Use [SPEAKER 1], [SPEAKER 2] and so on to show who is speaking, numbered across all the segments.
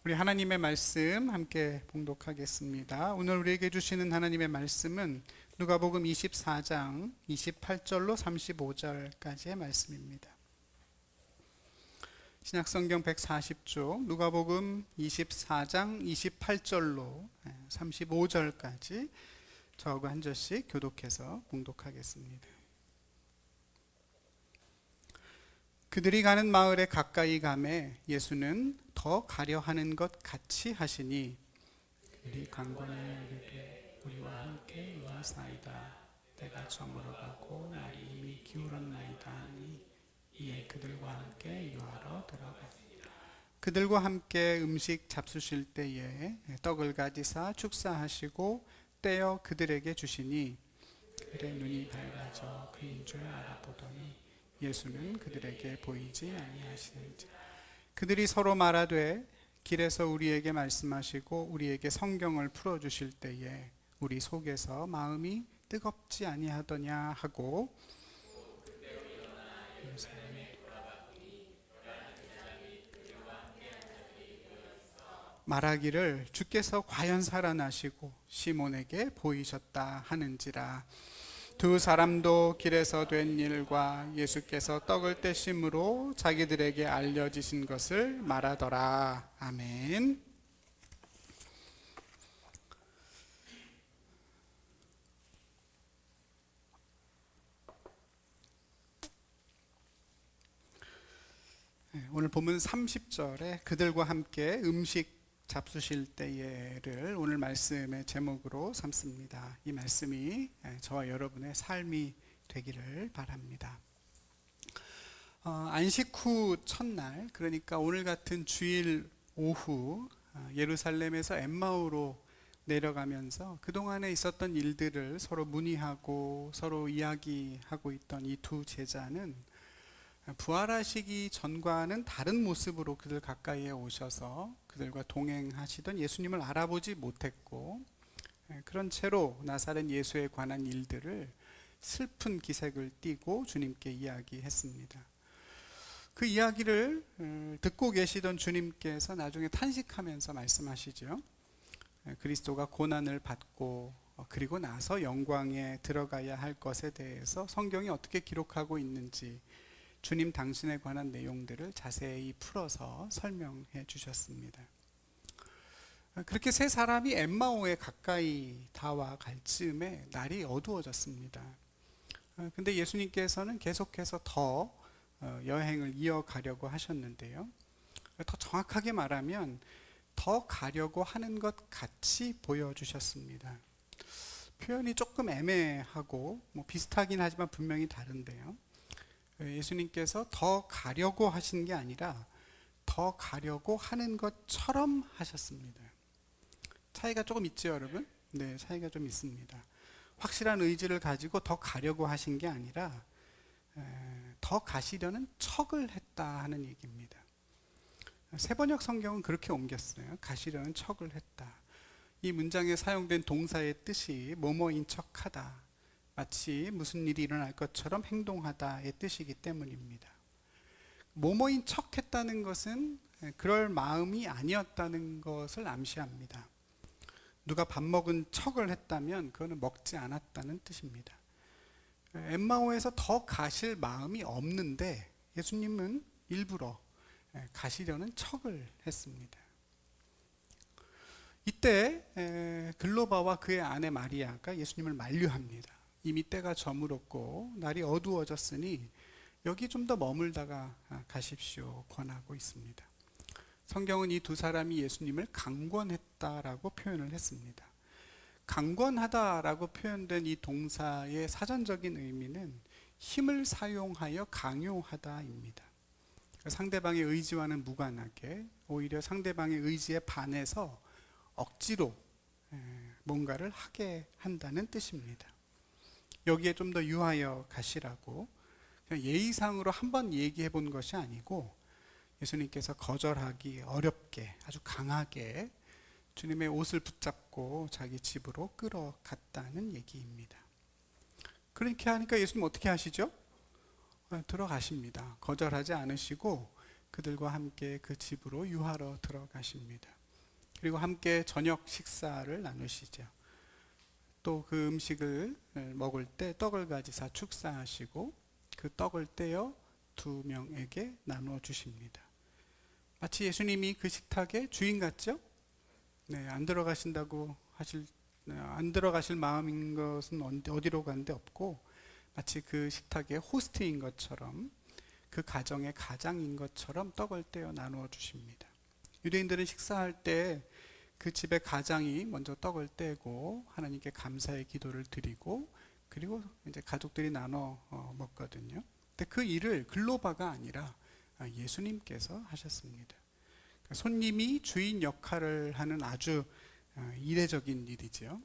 [SPEAKER 1] 우리 하나님의 말씀 함께 봉독하겠습니다. 오늘 우리에게 주시는 하나님의 말씀은 누가복음 24장 28절로 35절까지의 말씀입니다. 신약성경 140쪽 누가복음 24장 28절로 35절까지 저하고 한 절씩 교독해서 봉독하겠습니다. 그들이 가는 마을에 가까이 가매 예수는 더 가려 하는 것 같이 하시니 그들이 강권에 이르되 우리와 함께 와사이다. 때가 저물어 가고 날이 이미 기울었나이다 하니 이에 그들과 함께 유하러 들어가니라. 그들과 함께 음식 잡수실 때에 떡을 가지사 축사하시고 떼어 그들에게 주시니 그들의 눈이 밝아져 그인 줄 알아보더니 예수는 그들에게 보이지 아니하시는지. 그들이 서로 말하되 길에서 우리에게 말씀하시고 우리에게 성경을 풀어주실 때에 우리 속에서 마음이 뜨겁지 아니하더냐 하고 말하기를 주께서 과연 살아나시고 시몬에게 보이셨다 하는지라. 두 사람도 길에서 된 일과 예수께서 떡을 떼심으로 자기들에게 알려지신 것을 말하더라. 아멘. 오늘 본문 30절에 그들과 함께 음식 잡수실 때에를 오늘 말씀의 제목으로 삼습니다. 이 말씀이 저와 여러분의 삶이 되기를 바랍니다. 안식 후 첫날, 그러니까 오늘 같은 주일 오후 예루살렘에서 엠마오로 내려가면서 그동안에 있었던 일들을 서로 문의하고 서로 이야기하고 있던 이 두 제자는 부활하시기 전과는 다른 모습으로 그들 가까이에 오셔서 그들과 동행하시던 예수님을 알아보지 못했고, 그런 채로 나사렛 예수에 관한 일들을 슬픈 기색을 띠고 주님께 이야기했습니다. 그 이야기를 듣고 계시던 주님께서 나중에 탄식하면서 말씀하시죠. 그리스도가 고난을 받고 그리고 나서 영광에 들어가야 할 것에 대해서 성경이 어떻게 기록하고 있는지 주님 당신에 관한 내용들을 자세히 풀어서 설명해 주셨습니다. 그렇게 세 사람이 엠마오에 가까이 다와갈 즈음에 날이 어두워졌습니다. 근데 예수님께서는 계속해서 더 여행을 이어가려고 하셨는데요. 더 정확하게 말하면 더 가려고 하는 것 같이 보여주셨습니다. 표현이 조금 애매하고 비슷하긴 하지만 분명히 다른데요. 예수님께서 더 가려고 하신 게 아니라 더 가려고 하는 것처럼 하셨습니다. 차이가 조금 있죠, 여러분? 네, 차이가 좀 있습니다. 확실한 의지를 가지고 더 가려고 하신 게 아니라 더 가시려는 척을 했다 하는 얘기입니다. 세번역 성경은 그렇게 옮겼어요. 가시려는 척을 했다. 이 문장에 사용된 동사의 뜻이 뭐뭐인 척하다, 마치 무슨 일이 일어날 것처럼 행동하다의 뜻이기 때문입니다. 뭐뭐인 척했다는 것은 그럴 마음이 아니었다는 것을 암시합니다. 누가 밥 먹은 척을 했다면 그거는 먹지 않았다는 뜻입니다. 엠마오에서 더 가실 마음이 없는데 예수님은 일부러 가시려는 척을 했습니다. 이때 글로바와 그의 아내 마리아가 예수님을 만류합니다. 이미 때가 저물었고 날이 어두워졌으니 여기 좀 더 머물다가 가십시오 권하고 있습니다. 성경은 이 두 사람이 예수님을 강권했다라고 표현을 했습니다. 강권하다라고 표현된 이 동사의 사전적인 의미는 힘을 사용하여 강요하다입니다. 상대방의 의지와는 무관하게 오히려 상대방의 의지에 반해서 억지로 뭔가를 하게 한다는 뜻입니다. 여기에 좀 더 유하여 가시라고 그냥 예의상으로 한번 얘기해 본 것이 아니고 예수님께서 거절하기 어렵게 아주 강하게 주님의 옷을 붙잡고 자기 집으로 끌어갔다는 얘기입니다. 그렇게 하니까 예수님 어떻게 하시죠? 들어가십니다. 거절하지 않으시고 그들과 함께 그 집으로 유하러 들어가십니다. 그리고 함께 저녁 식사를 나누시죠. 또 그 음식을 먹을 때 떡을 가지사 축사하시고 그 떡을 떼어 두 명에게 나누어 주십니다. 마치 예수님이 그 식탁의 주인 같죠? 네, 안 들어가실 마음인 것은 어디로 간 데 없고, 마치 그 식탁의 호스트인 것처럼, 그 가정의 가장인 것처럼 떡을 떼어 나누어 주십니다. 유대인들은 식사할 때 그 집의 가장이 먼저 떡을 떼고 하나님께 감사의 기도를 드리고, 그리고 이제 가족들이 나눠 먹거든요. 근데 그 일을 글로바가 아니라 예수님께서 하셨습니다. 손님이 주인 역할을 하는 아주 이례적인 일이죠.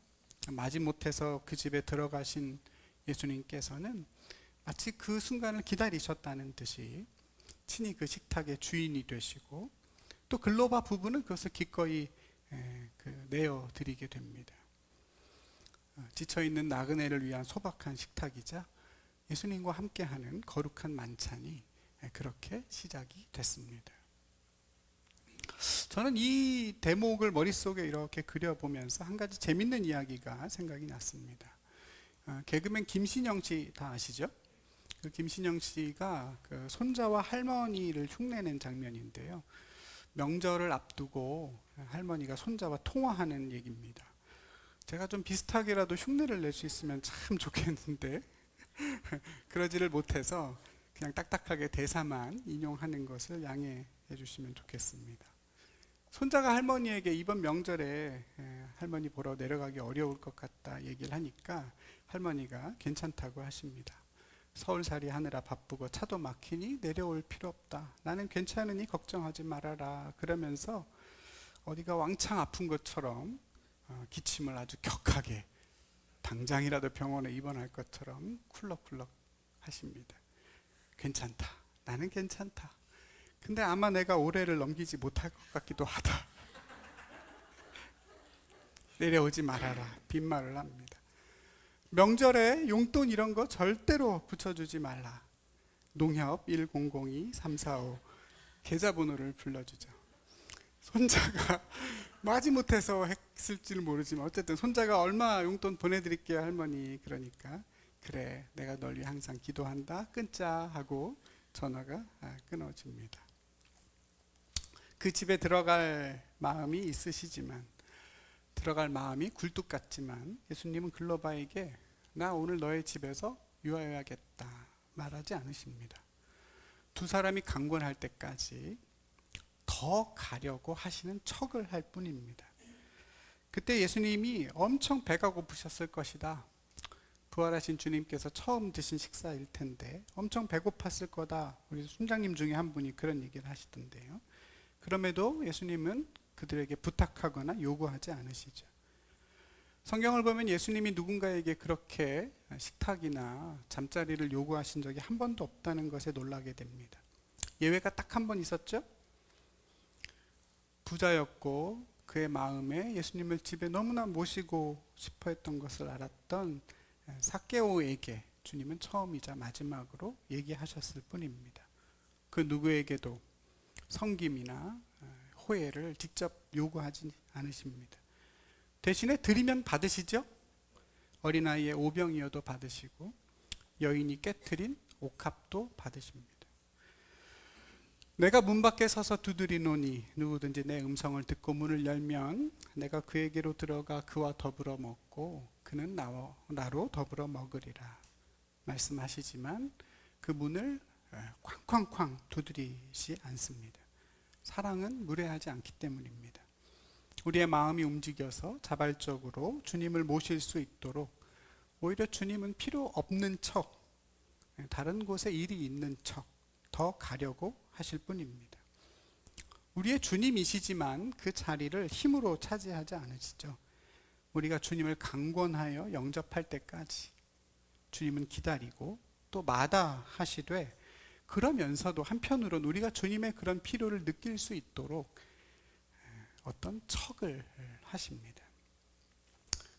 [SPEAKER 1] 마지못해서 그 집에 들어가신 예수님께서는 마치 그 순간을 기다리셨다는 듯이 친히 그 식탁의 주인이 되시고, 또 글로바 부부는 그것을 기꺼이 내어드리게 됩니다. 지쳐있는 나그네를 위한 소박한 식탁이자 예수님과 함께하는 거룩한 만찬이 그렇게 시작이 됐습니다. 저는 이 대목을 머릿속에 이렇게 그려보면서 한 가지 재밌는 이야기가 생각이 났습니다. 개그맨 김신영 씨 다 아시죠? 그 김신영 씨가 그 손자와 할머니를 흉내낸 장면인데요. 명절을 앞두고 할머니가 손자와 통화하는 얘기입니다. 제가 좀 비슷하게라도 흉내를 낼 수 있으면 참 좋겠는데 그러지를 못해서 그냥 딱딱하게 대사만 인용하는 것을 양해해 주시면 좋겠습니다. 손자가 할머니에게 이번 명절에 할머니 보러 내려가기 어려울 것 같다 얘기를 하니까 할머니가 괜찮다고 하십니다. 서울살이 하느라 바쁘고 차도 막히니 내려올 필요 없다. 나는 괜찮으니 걱정하지 말아라. 그러면서 어디가 왕창 아픈 것처럼 기침을 아주 격하게 당장이라도 병원에 입원할 것처럼 쿨럭쿨럭 하십니다. 괜찮다. 나는 괜찮다. 근데 아마 내가 올해를 넘기지 못할 것 같기도 하다. 내려오지 말아라. 빈말을 합니다. 명절에 용돈 이런 거 절대로 붙여주지 말라. 농협 1002-345 계좌번호를 불러주죠. 손자가 마지못해서 했을지는 모르지만 어쨌든 손자가 얼마 용돈 보내드릴게요 할머니. 그러니까 그래 내가 널 위해 항상 기도한다. 끊자 하고 전화가 끊어집니다. 그 집에 들어갈 마음이 있으시지만, 들어갈 마음이 굴뚝 같지만 예수님은 글로바에게 나 오늘 너의 집에서 유하여야겠다 말하지 않으십니다. 두 사람이 강권할 때까지 더 가려고 하시는 척을 할 뿐입니다. 그때 예수님이 엄청 배가 고프셨을 것이다. 부활하신 주님께서 처음 드신 식사일 텐데 엄청 배고팠을 거다. 우리 순장님 중에 한 분이 그런 얘기를 하시던데요. 그럼에도 예수님은 그들에게 부탁하거나 요구하지 않으시죠. 성경을 보면 예수님이 누군가에게 그렇게 식탁이나 잠자리를 요구하신 적이 한 번도 없다는 것에 놀라게 됩니다. 예외가 딱 한 번 있었죠. 부자였고 그의 마음에 예수님을 집에 너무나 모시고 싶어 했던 것을 알았던 삭개오에게 주님은 처음이자 마지막으로 얘기하셨을 뿐입니다. 그 누구에게도 섬김이나 호혜를 직접 요구하지 않으십니다. 대신에 드리면 받으시죠. 어린아이의 오병이어도 받으시고 여인이 깨트린 옥합도 받으십니다. 내가 문 밖에 서서 두드리노니 누구든지 내 음성을 듣고 문을 열면 내가 그에게로 들어가 그와 더불어 먹고 그는 나로 더불어 먹으리라 말씀하시지만 그 문을 쾅쾅쾅 두드리지 않습니다. 사랑은 무례하지 않기 때문입니다. 우리의 마음이 움직여서 자발적으로 주님을 모실 수 있도록 오히려 주님은 필요 없는 척, 다른 곳에 일이 있는 척 더 가려고 하실 뿐입니다. 우리의 주님이시지만 그 자리를 힘으로 차지하지 않으시죠. 우리가 주님을 강권하여 영접할 때까지 주님은 기다리고 또 마다하시되, 그러면서도 한편으로는 우리가 주님의 그런 필요를 느낄 수 있도록 어떤 척을 하십니다.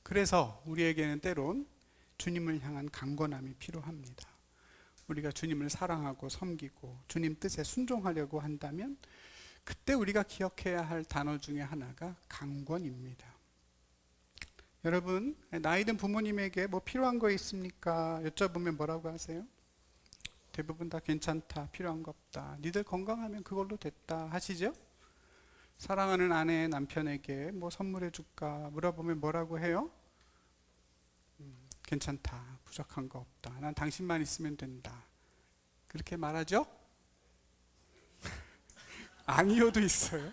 [SPEAKER 1] 그래서 우리에게는 때론 주님을 향한 강권함이 필요합니다. 우리가 주님을 사랑하고 섬기고 주님 뜻에 순종하려고 한다면 그때 우리가 기억해야 할 단어 중에 하나가 강권입니다. 여러분, 나이든 부모님에게 뭐 필요한 거 있습니까? 여쭤보면 뭐라고 하세요? 대부분 다 괜찮다, 필요한 거 없다, 니들 건강하면 그걸로 됐다 하시죠? 사랑하는 아내, 남편에게 뭐 선물해 줄까 물어보면 뭐라고 해요? 괜찮다, 부족한 거 없다, 난 당신만 있으면 된다, 그렇게 말하죠? 아니요도 있어요.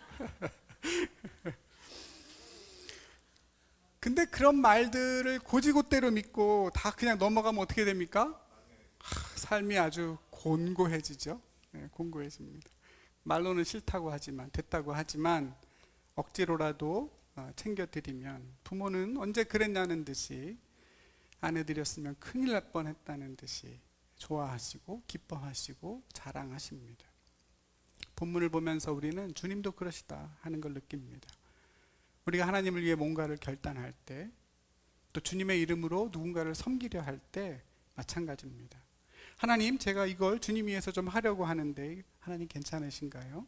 [SPEAKER 1] 근데 그런 말들을 고지고대로 믿고 다 그냥 넘어가면 어떻게 됩니까? 삶이 아주 곤고해지죠. 네, 곤고해집니다. 말로는 싫다고 하지만, 됐다고 하지만 억지로라도 챙겨드리면, 부모는 언제 그랬냐는 듯이, 안 해드렸으면 큰일 날 뻔했다는 듯이 좋아하시고 기뻐하시고 자랑하십니다. 본문을 보면서 우리는 주님도 그러시다 하는 걸 느낍니다. 우리가 하나님을 위해 뭔가를 결단할 때, 또 주님의 이름으로 누군가를 섬기려 할 때 마찬가지입니다. 하나님, 제가 이걸 주님 위해서 좀 하려고 하는데 하나님 괜찮으신가요?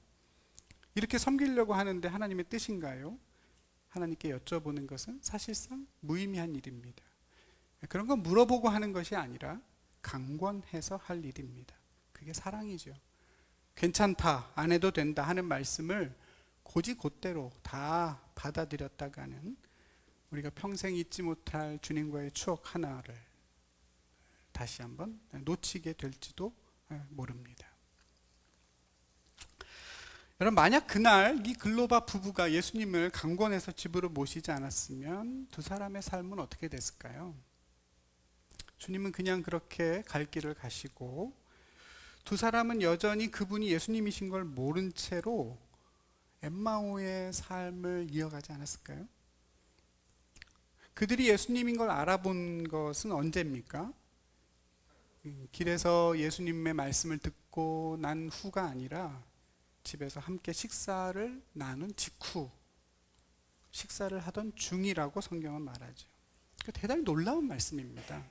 [SPEAKER 1] 이렇게 섬기려고 하는데 하나님의 뜻인가요? 하나님께 여쭤보는 것은 사실상 무의미한 일입니다. 그런 건 물어보고 하는 것이 아니라 강권해서 할 일입니다. 그게 사랑이죠. 괜찮다, 안 해도 된다 하는 말씀을 고지고대로 다 받아들였다가는 우리가 평생 잊지 못할 주님과의 추억 하나를 다시 한번 놓치게 될지도 모릅니다. 여러분, 만약 그날 이 글로바 부부가 예수님을 강권해서 집으로 모시지 않았으면 두 사람의 삶은 어떻게 됐을까요? 주님은 그냥 그렇게 갈 길을 가시고 두 사람은 여전히 그분이 예수님이신 걸 모른 채로 엠마오의 삶을 이어가지 않았을까요? 그들이 예수님인 걸 알아본 것은 언제입니까? 길에서 예수님의 말씀을 듣고 난 후가 아니라 집에서 함께 식사를 나눈 직후, 식사를 하던 중이라고 성경은 말하죠. 대단히 놀라운 말씀입니다.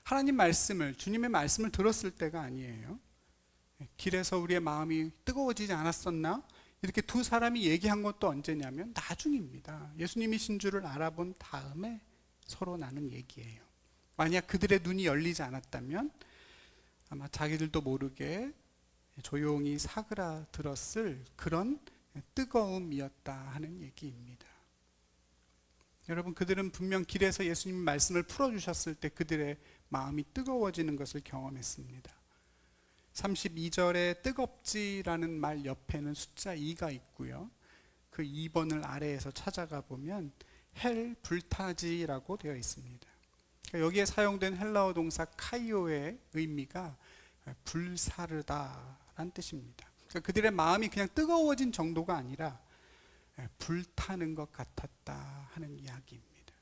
[SPEAKER 1] 하나님 말씀을, 주님의 말씀을 들었을 때가 아니에요. 길에서 우리의 마음이 뜨거워지지 않았었나? 이렇게 두 사람이 얘기한 것도 언제냐면 나중입니다. 예수님이신 줄을 알아본 다음에 서로 나눈 얘기예요. 만약 그들의 눈이 열리지 않았다면 아마 자기들도 모르게 조용히 사그라들었을 그런 뜨거움이었다 하는 얘기입니다. 여러분, 그들은 분명 길에서 예수님 말씀을 풀어주셨을 때 그들의 마음이 뜨거워지는 것을 경험했습니다. 32절에 뜨겁지라는 말 옆에는 숫자 2가 있고요. 그 2번을 아래에서 찾아가 보면 헬 불타지라고 되어 있습니다. 여기에 사용된 헬라어 동사 카이오의 의미가 불사르다라는 뜻입니다. 그러니까 그들의 마음이 그냥 뜨거워진 정도가 아니라 불타는 것 같았다 하는 이야기입니다.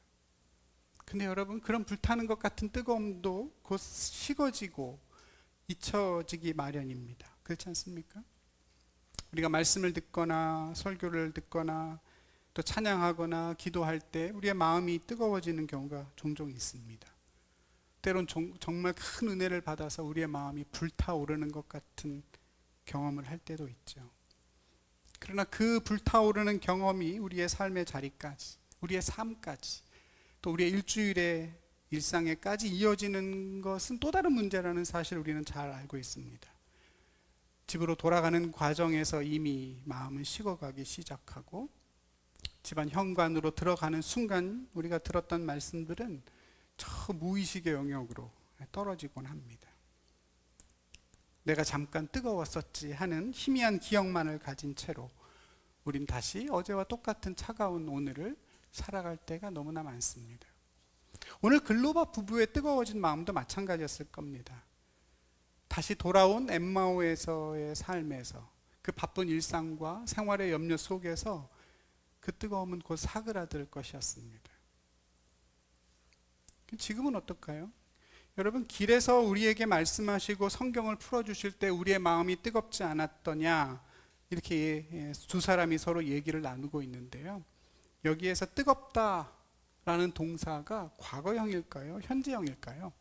[SPEAKER 1] 근데 여러분, 그런 불타는 것 같은 뜨거움도 곧 식어지고 잊혀지기 마련입니다. 그렇지 않습니까? 우리가 말씀을 듣거나 설교를 듣거나 또 찬양하거나 기도할 때 우리의 마음이 뜨거워지는 경우가 종종 있습니다. 때론 정말 큰 은혜를 받아서 우리의 마음이 불타오르는 것 같은 경험을 할 때도 있죠. 그러나 그 불타오르는 경험이 우리의 삶의 자리까지, 우리의 삶까지, 또 우리의 일주일의 일상에까지 이어지는 것은 또 다른 문제라는 사실을 우리는 잘 알고 있습니다. 집으로 돌아가는 과정에서 이미 마음은 식어가기 시작하고 집안 현관으로 들어가는 순간 우리가 들었던 말씀들은 저 무의식의 영역으로 떨어지곤 합니다. 내가 잠깐 뜨거웠었지 하는 희미한 기억만을 가진 채로 우린 다시 어제와 똑같은 차가운 오늘을 살아갈 때가 너무나 많습니다. 오늘 글로바 부부의 뜨거워진 마음도 마찬가지였을 겁니다. 다시 돌아온 엠마오에서의 삶에서 그 바쁜 일상과 생활의 염려 속에서 그 뜨거움은 곧 사그라들 것이었습니다. 지금은 어떨까요? 여러분, 길에서 우리에게 말씀하시고 성경을 풀어주실 때 우리의 마음이 뜨겁지 않았더냐, 이렇게 두 사람이 서로 얘기를 나누고 있는데요. 여기에서 뜨겁다라는 동사가 과거형일까요? 현재형일까요?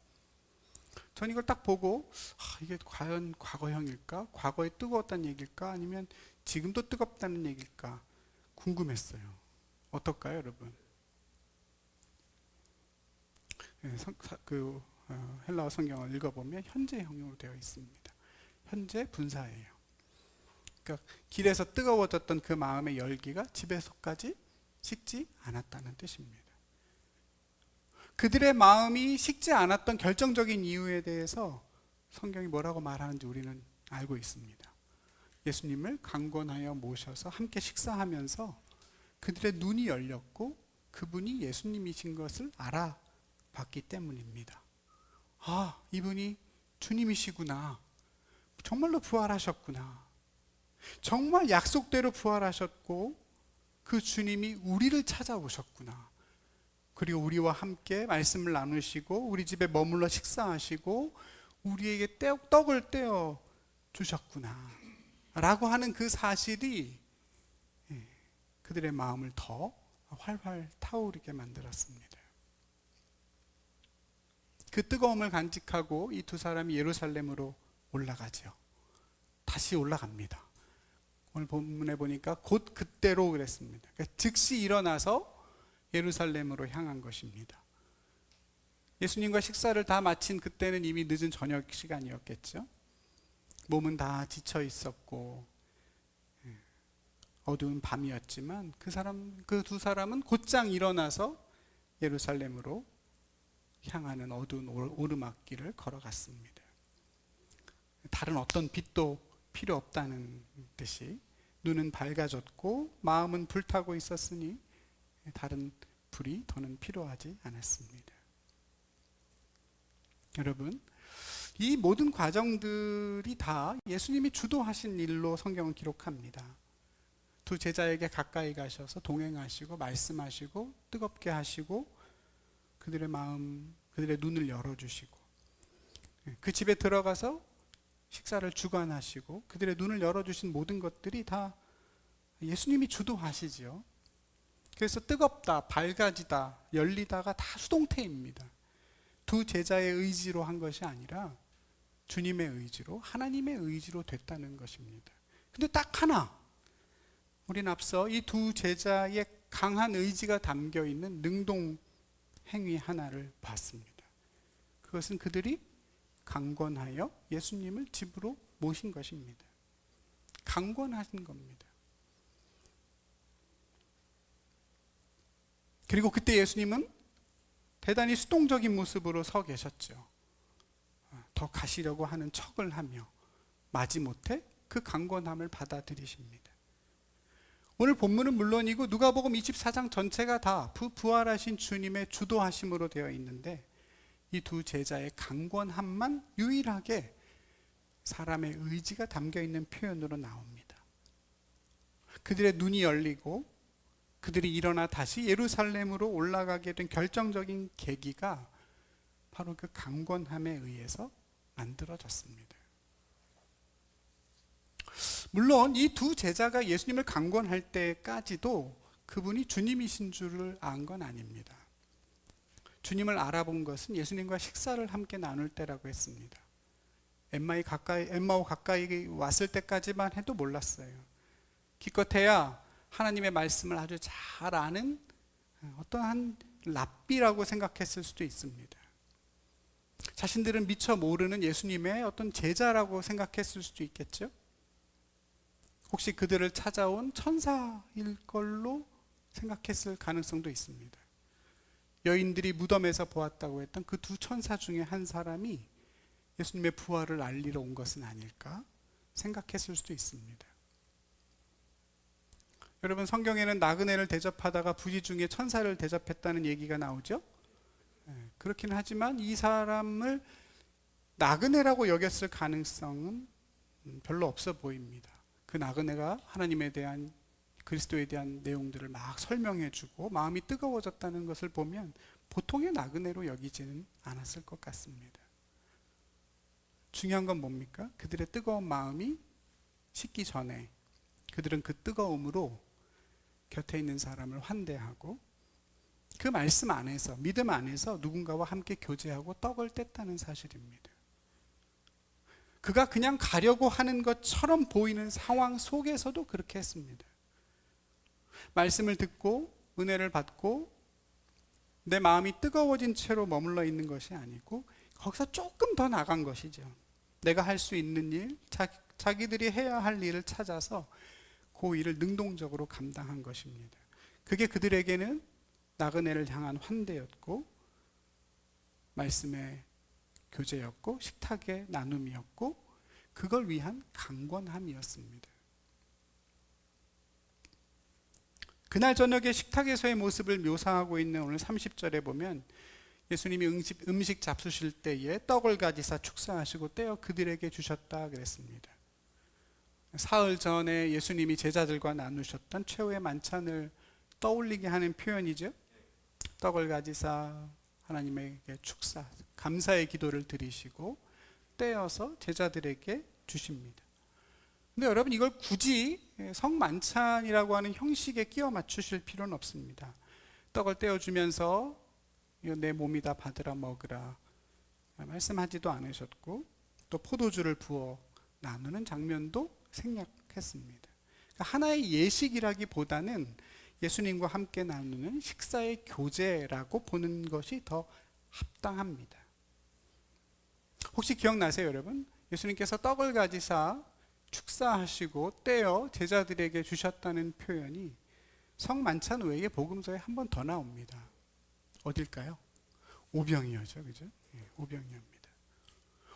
[SPEAKER 1] 전 이걸 딱 보고 이게 과연 과거형일까? 과거에 뜨거웠다는 얘기일까? 아니면 지금도 뜨겁다는 얘기일까? 궁금했어요. 어떨까요, 여러분? 네, 헬라어 성경을 읽어보면 현재형으로 되어 있습니다. 현재 분사예요. 그러니까 길에서 뜨거워졌던 그 마음의 열기가 집에서까지 식지 않았다는 뜻입니다. 그들의 마음이 식지 않았던 결정적인 이유에 대해서 성경이 뭐라고 말하는지 우리는 알고 있습니다. 예수님을 강권하여 모셔서 함께 식사하면서 그들의 눈이 열렸고 그분이 예수님이신 것을 알아봤기 때문입니다. 아, 이분이 주님이시구나. 정말로 부활하셨구나. 정말 약속대로 부활하셨고 그 주님이 우리를 찾아오셨구나. 그리고 우리와 함께 말씀을 나누시고 우리 집에 머물러 식사하시고 우리에게 떡을 떼어 주셨구나 라고 하는 그 사실이 그들의 마음을 더 활활 타오르게 만들었습니다. 그 뜨거움을 간직하고 이 두 사람이 예루살렘으로 올라가죠. 다시 올라갑니다. 오늘 본문에 보니까 곧 그때로 그랬습니다. 그러니까 즉시 일어나서 예루살렘으로 향한 것입니다. 예수님과 식사를 다 마친 그때는 이미 늦은 저녁 시간이었겠죠. 몸은 다 지쳐 있었고 어두운 밤이었지만 그 두 사람은 곧장 일어나서 예루살렘으로 향하는 어두운 오르막길을 걸어갔습니다. 다른 어떤 빛도 필요 없다는 듯이 눈은 밝아졌고 마음은 불타고 있었으니 다른 불이 더는 필요하지 않았습니다. 여러분, 이 모든 과정들이 다 예수님이 주도하신 일로 성경은 기록합니다. 두 제자에게 가까이 가셔서 동행하시고 말씀하시고 뜨겁게 하시고 그들의 마음, 그들의 눈을 열어주시고 그 집에 들어가서 식사를 주관하시고 그들의 눈을 열어주신 모든 것들이 다 예수님이 주도하시지요. 그래서 뜨겁다, 밝아지다, 열리다가 다 수동태입니다. 두 제자의 의지로 한 것이 아니라 주님의 의지로, 하나님의 의지로 됐다는 것입니다. 근데 딱 하나, 우리는 앞서 이 두 제자의 강한 의지가 담겨 있는 능동 행위 하나를 봤습니다. 그것은 그들이 강권하여 예수님을 집으로 모신 것입니다. 강권하신 겁니다. 그리고 그때 예수님은 대단히 수동적인 모습으로 서 계셨죠. 더 가시려고 하는 척을 하며 마지못해 그 강권함을 받아들이십니다. 오늘 본문은 물론이고 누가복음 24장 전체가 다 부활하신 주님의 주도하심으로 되어 있는데 이 두 제자의 강권함만 유일하게 사람의 의지가 담겨 있는 표현으로 나옵니다. 그들의 눈이 열리고 그들이 일어나 다시 예루살렘으로 올라가게 된 결정적인 계기가 바로 그 강권함에 의해서 만들어졌습니다. 물론 이 두 제자가 예수님을 강권할 때까지도 그분이 주님이신 줄을 안 건 아닙니다. 주님을 알아본 것은 예수님과 식사를 함께 나눌 때라고 했습니다. 엠마오 가까이 왔을 때까지만 해도 몰랐어요. 기껏해야 하나님의 말씀을 아주 잘 아는 어떠한 랍비라고 생각했을 수도 있습니다. 자신들은 미처 모르는 예수님의 어떤 제자라고 생각했을 수도 있겠죠. 혹시 그들을 찾아온 천사일 걸로 생각했을 가능성도 있습니다. 여인들이 무덤에서 보았다고 했던 그 두 천사 중에 한 사람이 예수님의 부활을 알리러 온 것은 아닐까 생각했을 수도 있습니다. 여러분, 성경에는 나그네를 대접하다가 부지 중에 천사를 대접했다는 얘기가 나오죠. 그렇긴 하지만 이 사람을 나그네라고 여겼을 가능성은 별로 없어 보입니다. 그 나그네가 하나님에 대한, 그리스도에 대한 내용들을 막 설명해주고 마음이 뜨거워졌다는 것을 보면 보통의 나그네로 여기지는 않았을 것 같습니다. 중요한 건 뭡니까? 그들의 뜨거운 마음이 식기 전에 그들은 그 뜨거움으로 곁에 있는 사람을 환대하고 그 말씀 안에서, 믿음 안에서 누군가와 함께 교제하고 떡을 뗐다는 사실입니다. 그가 그냥 가려고 하는 것처럼 보이는 상황 속에서도 그렇게 했습니다. 말씀을 듣고 은혜를 받고 내 마음이 뜨거워진 채로 머물러 있는 것이 아니고 거기서 조금 더 나간 것이죠. 내가 할 수 있는 일, 자기들이 해야 할 일을 찾아서 그 일을 능동적으로 감당한 것입니다. 그게 그들에게는 나그네를 향한 환대였고 말씀의 교제였고 식탁의 나눔이었고 그걸 위한 강권함이었습니다. 그날 저녁에 식탁에서의 모습을 묘사하고 있는 오늘 30절에 보면 예수님이 음식 잡수실 때에 떡을 가지사 축사하시고 떼어 그들에게 주셨다 그랬습니다. 사흘 전에 예수님이 제자들과 나누셨던 최후의 만찬을 떠올리게 하는 표현이죠. 떡을 가지사 하나님에게 축사, 감사의 기도를 드리시고 떼어서 제자들에게 주십니다. 근데 여러분 이걸 굳이 성만찬이라고 하는 형식에 끼워 맞추실 필요는 없습니다. 떡을 떼어주면서 이거 내 몸이다 받으라 먹으라 말씀하지도 않으셨고 또 포도주를 부어 나누는 장면도 생략했습니다. 그러니까 하나의 예식이라기보다는 예수님과 함께 나누는 식사의 교제라고 보는 것이 더 합당합니다. 혹시 기억나세요 여러분? 예수님께서 떡을 가지사 축사하시고 떼어 제자들에게 주셨다는 표현이 성만찬 외에 복음서에 한 번 더 나옵니다. 어딜까요? 오병이어죠, 그죠? 예, 오병이어입니다.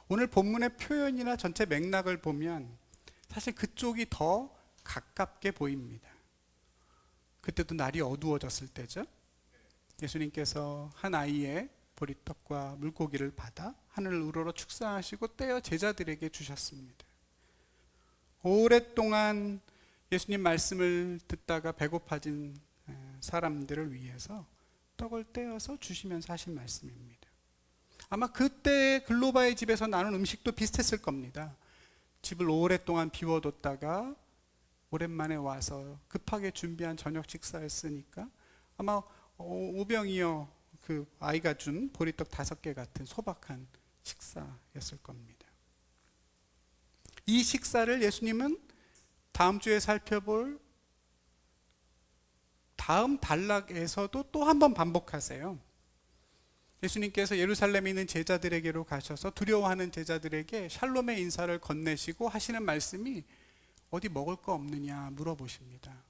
[SPEAKER 1] 오늘 본문의 표현이나 전체 맥락을 보면 사실 그쪽이 더 가깝게 보입니다. 그때도 날이 어두워졌을 때죠. 예수님께서 한 아이의 보리떡과 물고기를 받아 하늘을 우러러 축사하시고 떼어 제자들에게 주셨습니다. 오랫동안 예수님 말씀을 듣다가 배고파진 사람들을 위해서 떡을 떼어서 주시면서 하신 말씀입니다. 아마 그때 글로바의 집에서 나눈 음식도 비슷했을 겁니다. 집을 오랫동안 비워뒀다가 오랜만에 와서 급하게 준비한 저녁 식사였으니까 아마 오병이어 그 아이가 준 보리떡 5개 같은 소박한 식사였을 겁니다. 이 식사를 예수님은 다음 주에 살펴볼 다음 단락에서도 또 한 번 반복하세요. 예수님께서 예루살렘에 있는 제자들에게로 가셔서 두려워하는 제자들에게 샬롬의 인사를 건네시고 하시는 말씀이 어디 먹을 거 없느냐 물어보십니다.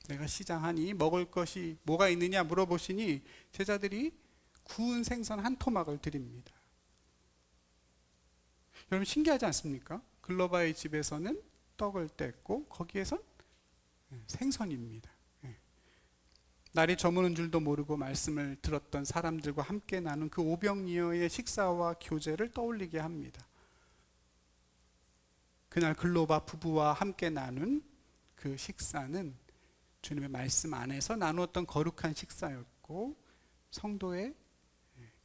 [SPEAKER 1] 내가 시장하니 먹을 것이 뭐가 있느냐 물어보시니 제자들이 구운 생선 한 토막을 드립니다. 여러분 신기하지 않습니까? 글로바의 집에서는 떡을 뗐고 거기에선 생선입니다. 날이 저무는 줄도 모르고 말씀을 들었던 사람들과 함께 나눈 그 오병이어의 식사와 교제를 떠올리게 합니다. 그날 글로바 부부와 함께 나눈 그 식사는 주님의 말씀 안에서 나누었던 거룩한 식사였고 성도의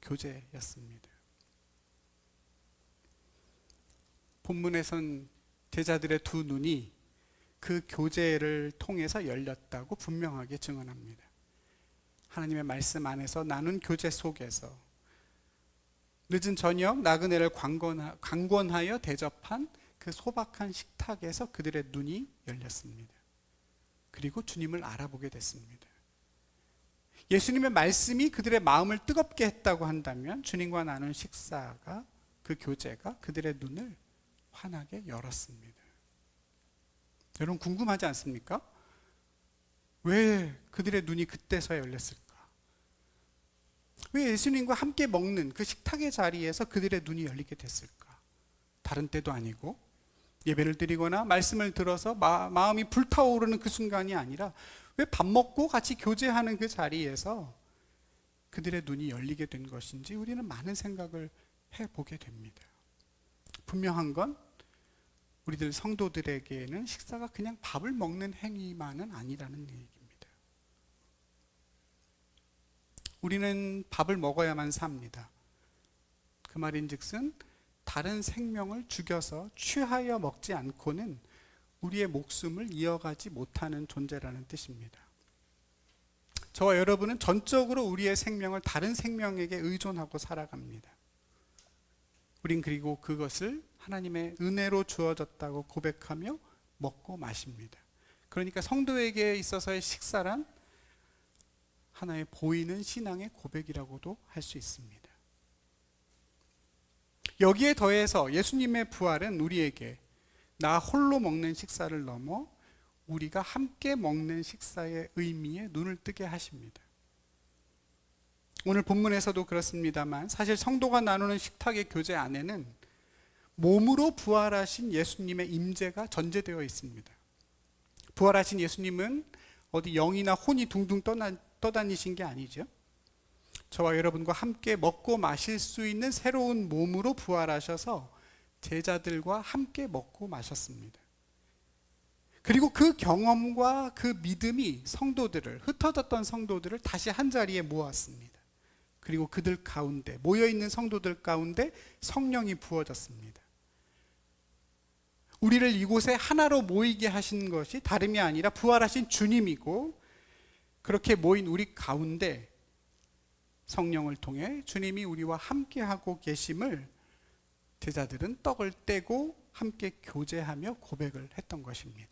[SPEAKER 1] 교제였습니다. 본문에선 제자들의 두 눈이 그 교제를 통해서 열렸다고 분명하게 증언합니다. 하나님의 말씀 안에서 나눈 교제 속에서 늦은 저녁 나그네를 강권하여 대접한 그 소박한 식탁에서 그들의 눈이 열렸습니다. 그리고 주님을 알아보게 됐습니다. 예수님의 말씀이 그들의 마음을 뜨겁게 했다고 한다면 주님과 나눈 식사가 그 교제가 그들의 눈을 환하게 열었습니다. 여러분 궁금하지 않습니까? 왜 그들의 눈이 그때서야 열렸을까? 왜 예수님과 함께 먹는 그 식탁의 자리에서 그들의 눈이 열리게 됐을까? 다른 때도 아니고 예배를 드리거나 말씀을 들어서 마음이 불타오르는 그 순간이 아니라 왜 밥 먹고 같이 교제하는 그 자리에서 그들의 눈이 열리게 된 것인지 우리는 많은 생각을 해보게 됩니다. 분명한 건 우리들 성도들에게는 식사가 그냥 밥을 먹는 행위만은 아니라는 얘기입니다. 우리는 밥을 먹어야만 삽니다. 그 말인즉슨 다른 생명을 죽여서 취하여 먹지 않고는 우리의 목숨을 이어가지 못하는 존재라는 뜻입니다. 저와 여러분은 전적으로 우리의 생명을 다른 생명에게 의존하고 살아갑니다. 우린 그리고 그것을 하나님의 은혜로 주어졌다고 고백하며 먹고 마십니다. 그러니까 성도에게 있어서의 식사란 하나의 보이는 신앙의 고백이라고도 할 수 있습니다. 여기에 더해서 예수님의 부활은 우리에게 나 홀로 먹는 식사를 넘어 우리가 함께 먹는 식사의 의미에 눈을 뜨게 하십니다. 오늘 본문에서도 그렇습니다만 사실 성도가 나누는 식탁의 교제 안에는 몸으로 부활하신 예수님의 임재가 전제되어 있습니다. 부활하신 예수님은 어디 영이나 혼이 둥둥 떠다니신 게 아니죠. 저와 여러분과 함께 먹고 마실 수 있는 새로운 몸으로 부활하셔서 제자들과 함께 먹고 마셨습니다. 그리고 그 경험과 그 믿음이 흩어졌던 성도들을 다시 한 자리에 모았습니다. 그리고 그들 가운데, 모여있는 성도들 가운데 성령이 부어졌습니다. 우리를 이곳에 하나로 모이게 하신 것이 다름이 아니라 부활하신 주님이고, 그렇게 모인 우리 가운데 성령을 통해 주님이 우리와 함께하고 계심을 제자들은 떡을 떼고 함께 교제하며 고백을 했던 것입니다.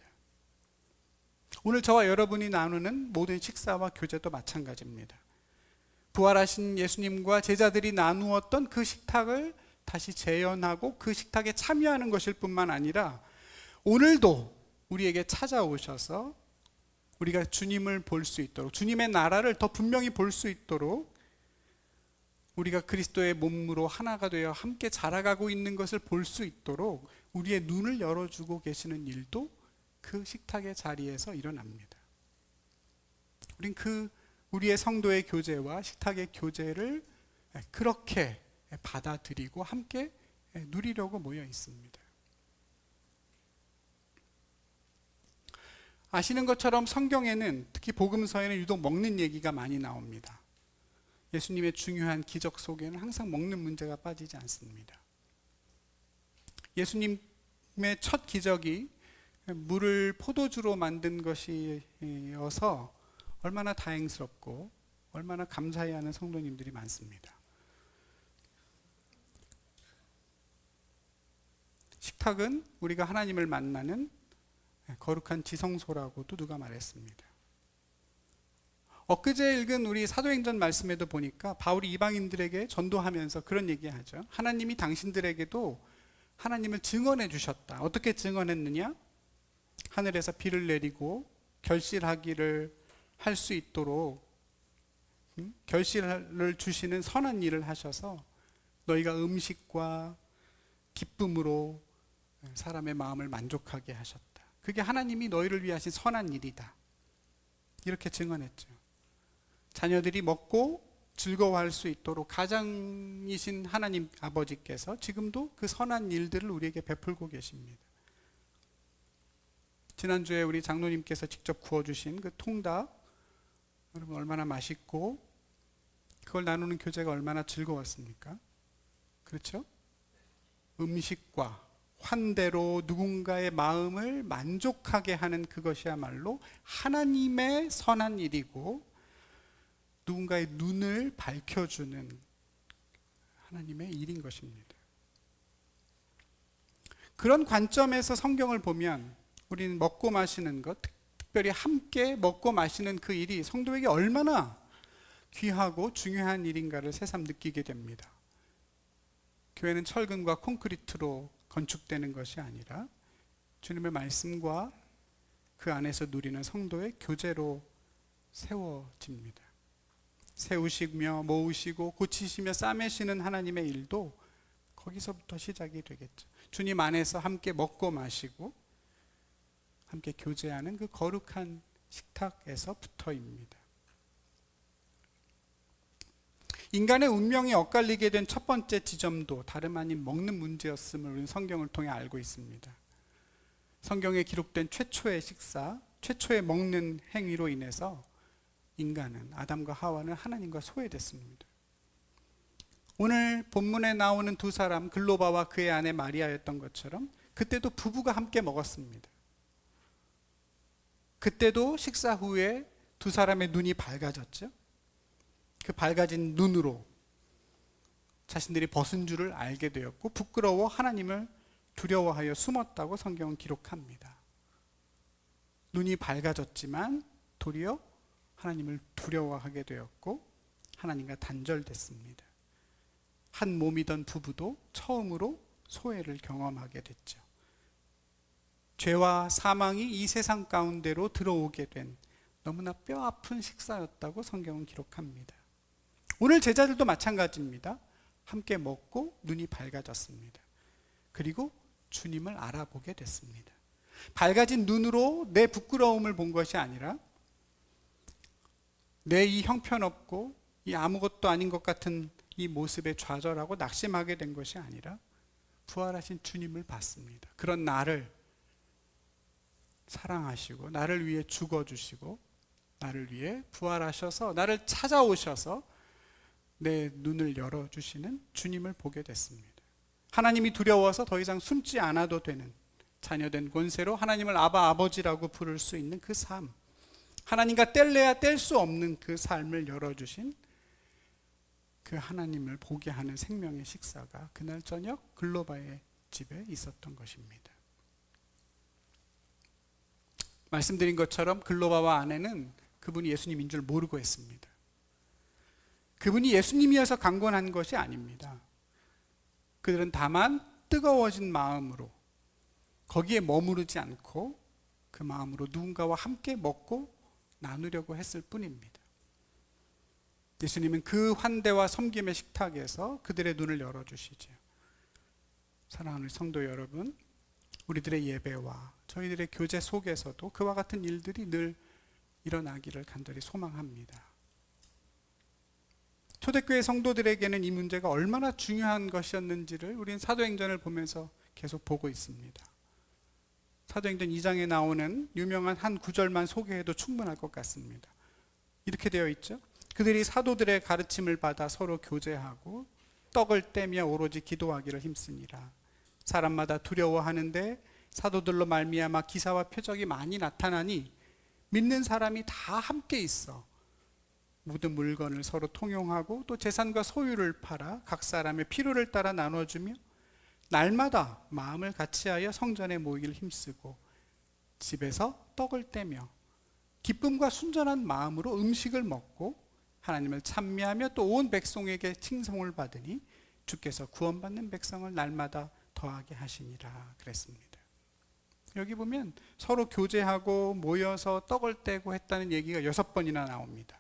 [SPEAKER 1] 오늘 저와 여러분이 나누는 모든 식사와 교제도 마찬가지입니다. 부활하신 예수님과 제자들이 나누었던 그 식탁을 다시 재현하고 그 식탁에 참여하는 것일 뿐만 아니라 오늘도 우리에게 찾아오셔서 우리가 주님을 볼 수 있도록, 주님의 나라를 더 분명히 볼 수 있도록, 우리가 그리스도의 몸으로 하나가 되어 함께 자라가고 있는 것을 볼 수 있도록 우리의 눈을 열어주고 계시는 일도 그 식탁의 자리에서 일어납니다. 우린 우리의 성도의 교제와 식탁의 교제를 그렇게 받아들이고 함께 누리려고 모여 있습니다. 아시는 것처럼 성경에는, 특히 복음서에는 유독 먹는 얘기가 많이 나옵니다. 예수님의 중요한 기적 속에는 항상 먹는 문제가 빠지지 않습니다. 예수님의 첫 기적이 물을 포도주로 만든 것이어서 얼마나 다행스럽고 얼마나 감사해하는 성도님들이 많습니다. 식탁은 우리가 하나님을 만나는 거룩한 지성소라고도 누가 말했습니다. 엊그제 읽은 우리 사도행전 말씀에도 보니까 바울이 이방인들에게 전도하면서 그런 얘기하죠. 하나님이 당신들에게도 하나님을 증언해 주셨다. 어떻게 증언했느냐? 하늘에서 비를 내리고 결실하기를 할 수 있도록 결실을 주시는 선한 일을 하셔서 너희가 음식과 기쁨으로 사람의 마음을 만족하게 하셨다. 그게 하나님이 너희를 위하신 선한 일이다. 이렇게 증언했죠. 자녀들이 먹고 즐거워할 수 있도록 가장이신 하나님 아버지께서 지금도 그 선한 일들을 우리에게 베풀고 계십니다. 지난주에 우리 장로님께서 직접 구워주신 그 통닭, 여러분 얼마나 맛있고 그걸 나누는 교제가 얼마나 즐거웠습니까? 그렇죠? 음식과 환대로 누군가의 마음을 만족하게 하는 그것이야말로 하나님의 선한 일이고 누군가의 눈을 밝혀주는 하나님의 일인 것입니다. 그런 관점에서 성경을 보면 우리는 먹고 마시는 것, 특별히 함께 먹고 마시는 그 일이 성도에게 얼마나 귀하고 중요한 일인가를 새삼 느끼게 됩니다. 교회는 철근과 콘크리트로 건축되는 것이 아니라 주님의 말씀과 그 안에서 누리는 성도의 교제로 세워집니다. 세우시며 모으시고 고치시며 싸매시는 하나님의 일도 거기서부터 시작이 되겠죠. 주님 안에서 함께 먹고 마시고 함께 교제하는 그 거룩한 식탁에서부터입니다. 인간의 운명이 엇갈리게 된 첫 번째 지점도 다름 아닌 먹는 문제였음을 우리는 성경을 통해 알고 있습니다. 성경에 기록된 최초의 식사, 최초의 먹는 행위로 인해서 인간은, 아담과 하와는 하나님과 소외됐습니다. 오늘 본문에 나오는 두 사람, 글로바와 그의 아내 마리아였던 것처럼 그때도 부부가 함께 먹었습니다. 그때도 식사 후에 두 사람의 눈이 밝아졌죠. 그 밝아진 눈으로 자신들이 벗은 줄을 알게 되었고 부끄러워 하나님을 두려워하여 숨었다고 성경은 기록합니다. 눈이 밝아졌지만 도리어 하나님을 두려워하게 되었고 하나님과 단절됐습니다. 한 몸이던 부부도 처음으로 소외를 경험하게 됐죠. 죄와 사망이 이 세상 가운데로 들어오게 된 너무나 뼈아픈 식사였다고 성경은 기록합니다. 오늘 제자들도 마찬가지입니다. 함께 먹고 눈이 밝아졌습니다. 그리고 주님을 알아보게 됐습니다. 밝아진 눈으로 내 부끄러움을 본 것이 아니라 내 이 형편없고 이 아무것도 아닌 것 같은 이 모습에 좌절하고 낙심하게 된 것이 아니라 부활하신 주님을 봤습니다. 그런 나를 사랑하시고 나를 위해 죽어주시고 나를 위해 부활하셔서 나를 찾아오셔서 내 눈을 열어주시는 주님을 보게 됐습니다. 하나님이 두려워서 더 이상 숨지 않아도 되는 자녀된 권세로 하나님을 아바 아버지라고 부를 수 있는 그 삶, 하나님과 뗄래야 뗄 수 없는 그 삶을 열어주신 그 하나님을 보게 하는 생명의 식사가 그날 저녁 글로바의 집에 있었던 것입니다. 말씀드린 것처럼 글로바와 아내는 그분이 예수님인 줄 모르고 했습니다. 그분이 예수님이어서 강권한 것이 아닙니다. 그들은 다만 뜨거워진 마음으로 거기에 머무르지 않고 그 마음으로 누군가와 함께 먹고 나누려고 했을 뿐입니다. 예수님은 그 환대와 섬김의 식탁에서 그들의 눈을 열어주시죠. 사랑하는 성도 여러분, 우리들의 예배와 저희들의 교제 속에서도 그와 같은 일들이 늘 일어나기를 간절히 소망합니다. 초대교회 성도들에게는 이 문제가 얼마나 중요한 것이었는지를 우리는 사도행전을 보면서 계속 보고 있습니다. 사도행전 2장에 나오는 유명한 한 구절만 소개해도 충분할 것 같습니다. 이렇게 되어 있죠. 그들이 사도들의 가르침을 받아 서로 교제하고 떡을 떼며 오로지 기도하기를 힘쓰니라. 사람마다 두려워하는데 사도들로 말미암아 기사와 표적이 많이 나타나니 믿는 사람이 다 함께 있어 모든 물건을 서로 통용하고 또 재산과 소유를 팔아 각 사람의 필요를 따라 나눠주며 날마다 마음을 같이하여 성전에 모이기를 힘쓰고 집에서 떡을 떼며 기쁨과 순전한 마음으로 음식을 먹고 하나님을 찬미하며 또 온 백성에게 칭송을 받으니 주께서 구원받는 백성을 날마다 더하게 하시니라 그랬습니다. 여기 보면 서로 교제하고 모여서 떡을 떼고 했다는 얘기가 6번이나 나옵니다.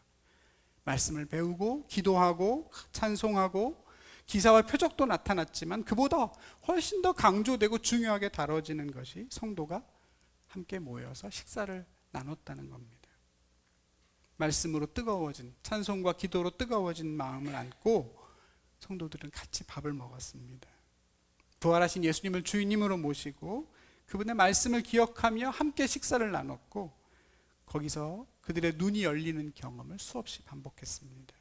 [SPEAKER 1] 말씀을 배우고 기도하고 찬송하고 기사와 표적도 나타났지만 그보다 훨씬 더 강조되고 중요하게 다뤄지는 것이 성도가 함께 모여서 식사를 나눴다는 겁니다. 말씀으로 뜨거워진, 찬송과 기도로 뜨거워진 마음을 안고 성도들은 같이 밥을 먹었습니다. 부활하신 예수님을 주인님으로 모시고 그분의 말씀을 기억하며 함께 식사를 나눴고 거기서 그들의 눈이 열리는 경험을 수없이 반복했습니다.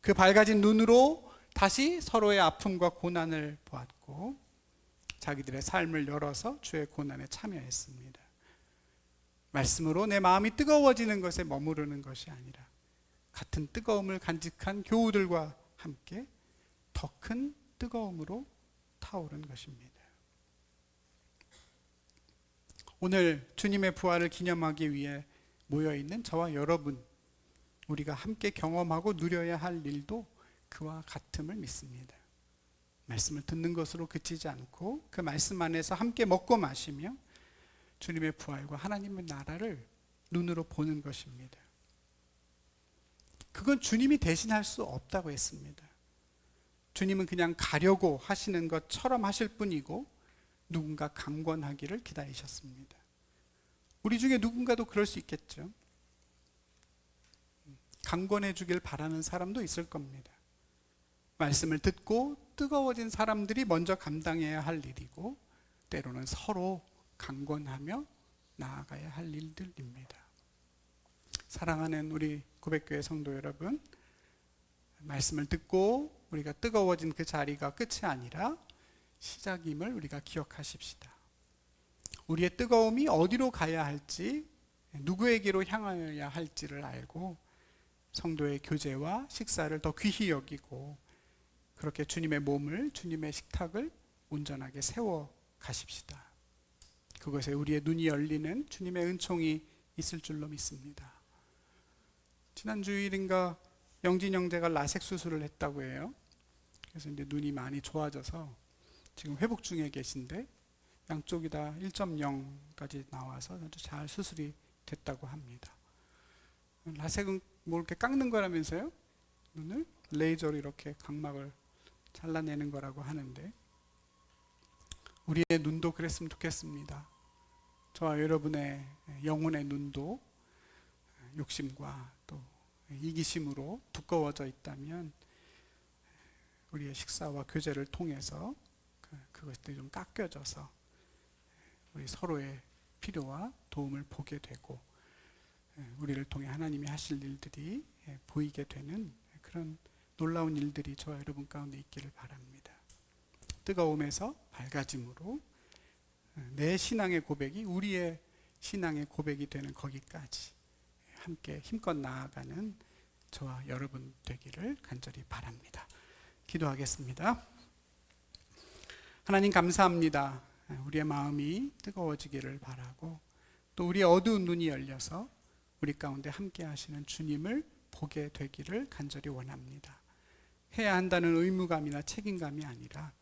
[SPEAKER 1] 그 밝아진 눈으로 다시 서로의 아픔과 고난을 보았고 자기들의 삶을 열어서 주의 고난에 참여했습니다. 말씀으로 내 마음이 뜨거워지는 것에 머무르는 것이 아니라 같은 뜨거움을 간직한 교우들과 함께 더 큰 뜨거움으로 타오른 것입니다. 오늘 주님의 부활을 기념하기 위해 모여있는 저와 여러분, 우리가 함께 경험하고 누려야 할 일도 그와 같음을 믿습니다. 말씀을 듣는 것으로 그치지 않고 그 말씀 안에서 함께 먹고 마시며 주님의 부활과 하나님의 나라를 눈으로 보는 것입니다. 그건 주님이 대신할 수 없다고 했습니다. 주님은 그냥 가려고 하시는 것처럼 하실 뿐이고 누군가 강권하기를 기다리셨습니다. 우리 중에 누군가도 그럴 수 있겠죠. 강권해 주길 바라는 사람도 있을 겁니다. 말씀을 듣고 뜨거워진 사람들이 먼저 감당해야 할 일이고 때로는 서로 강권하며 나아가야 할 일들입니다. 사랑하는 우리 고백교회 성도 여러분, 말씀을 듣고 우리가 뜨거워진 그 자리가 끝이 아니라 시작임을 우리가 기억하십시다. 우리의 뜨거움이 어디로 가야 할지, 누구에게로 향하여야 할지를 알고 성도의 교제와 식사를 더 귀히 여기고 그렇게 주님의 몸을, 주님의 식탁을 온전하게 세워 가십시다. 그것에 우리의 눈이 열리는 주님의 은총이 있을 줄로 믿습니다. 지난 주일인가 영진 형제가 라섹 수술을 했다고 해요. 그래서 이제 눈이 많이 좋아져서 지금 회복 중에 계신데 양쪽이 다 1.0까지 나와서 아주 잘 수술이 됐다고 합니다. 라섹은 뭐 이렇게 깎는 거라면서요? 눈을 레이저로 이렇게 각막을 잘라내는 거라고 하는데 우리의 눈도 그랬으면 좋겠습니다. 저와 여러분의 영혼의 눈도 욕심과 또 이기심으로 두꺼워져 있다면 우리의 식사와 교제를 통해서 그것들이 좀 깎여져서 우리 서로의 필요와 도움을 보게 되고 우리를 통해 하나님이 하실 일들이 보이게 되는 그런 놀라운 일들이 저와 여러분 가운데 있기를 바랍니다. 뜨거움에서 밝아짐으로 내 신앙의 고백이 우리의 신앙의 고백이 되는 거기까지 함께 힘껏 나아가는 저와 여러분 되기를 간절히 바랍니다. 기도하겠습니다. 하나님 감사합니다. 우리의 마음이 뜨거워지기를 바라고 또 우리의 어두운 눈이 열려서 우리 가운데 함께 하시는 주님을 보게 되기를 간절히 원합니다. 해야 한다는 의무감이나 책임감이 아니라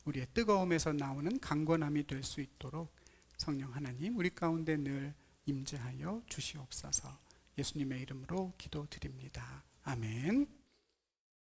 [SPEAKER 1] 우리의 뜨거움에서 나오는 강건함이 될 수 있도록 성령 하나님 우리 가운데 늘 임재하여 주시옵소서. 예수님의 이름으로 기도드립니다. 아멘.